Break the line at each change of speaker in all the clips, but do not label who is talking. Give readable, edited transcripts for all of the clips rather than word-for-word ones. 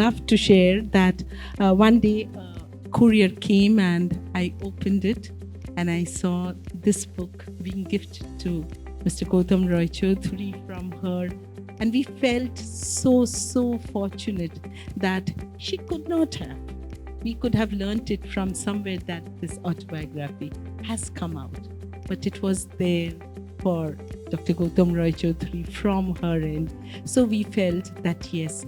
love to share that one day a courier came and I opened it and I saw this book being gifted to Mr. Gautam Roy Choudhury from her. And we felt so fortunate that she could not have. We could have learnt it from somewhere that this autobiography has come out. But it was there for Dr. Gautam Roy Choudhury from her end. So we felt that yes,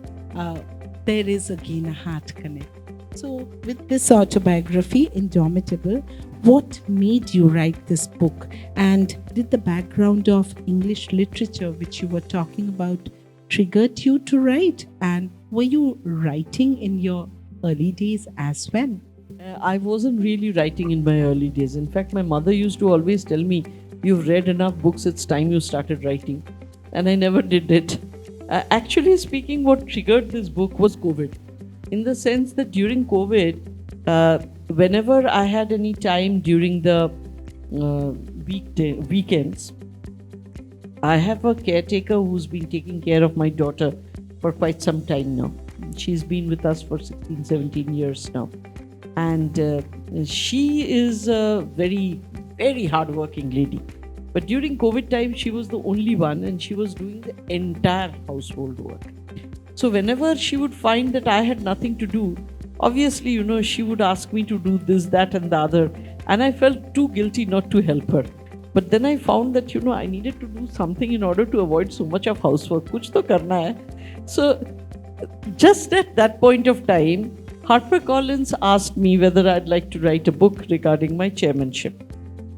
there is again a heart connect. So with this autobiography, Indomitable, what made you write this book? And did the background of English literature, which you were talking about, triggered you to write? And were you writing in your early days as well?
I wasn't really writing in my early days. In fact, my mother used to always tell me, "You've read enough books, it's time you started writing." And I never did it. Actually speaking, what triggered this book was COVID. In the sense that during COVID, whenever I had any time during the weekends, I have a caretaker who's been taking care of my daughter for quite some time now. She's been with us for 16, 17 years now. And she is a very, very hardworking lady. But during COVID time, she was the only one and she was doing the entire household work. So whenever she would find that I had nothing to do, obviously, she would ask me to do this, that and the other. And I felt too guilty not to help her. But then I found that, I needed to do something in order to avoid so much of housework. Kuch to karna hai. So just at that point of time, Harper Collins asked me whether I'd like to write a book regarding my chairmanship.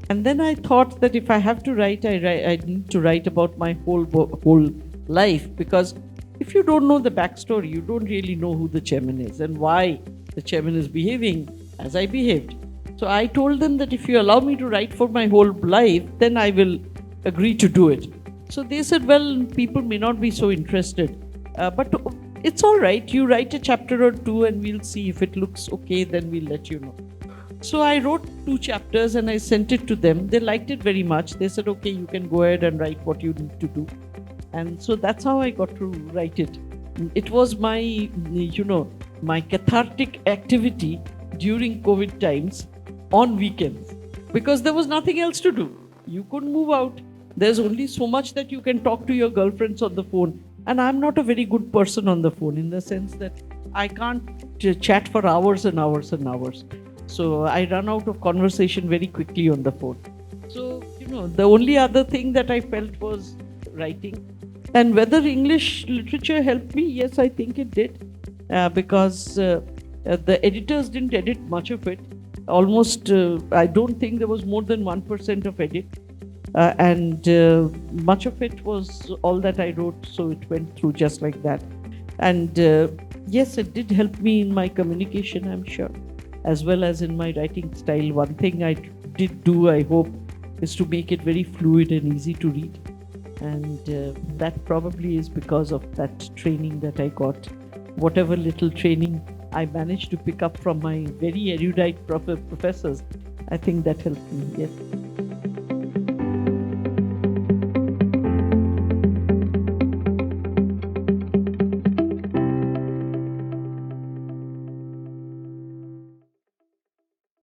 And then I thought that if I have to write, I need to write about my whole life, because if you don't know the backstory, you don't really know who the chairman is and why the chairman is behaving as I behaved. So I told them that if you allow me to write for my whole life, then I will agree to do it. So they said, well, people may not be so interested, but it's all right. You write a chapter or two and we'll see. If it looks okay, then we'll let you know. So I wrote 2 chapters and I sent it to them. They liked it very much. They said, okay, you can go ahead and write what you need to do. And so that's how I got to write it. It was my, my cathartic activity during COVID times on weekends, because there was nothing else to do. You couldn't move out. There's only so much that you can talk to your girlfriends on the phone. And I'm not a very good person on the phone, in the sense that I can't chat for hours and hours and hours. So I run out of conversation very quickly on the phone. So, the only other thing that I felt was writing. And whether English literature helped me, yes, I think it did. Because the editors didn't edit much of it. Almost, I don't think there was more than 1% of edit. And much of it was all that I wrote, so it went through just like that. And yes, it did help me in my communication, I'm sure, as well as in my writing style. One thing I did do, I hope, is to make it very fluid and easy to read. And that probably is because of that training that I got. Whatever little training I managed to pick up from my very erudite professors, I think that helped me, yes.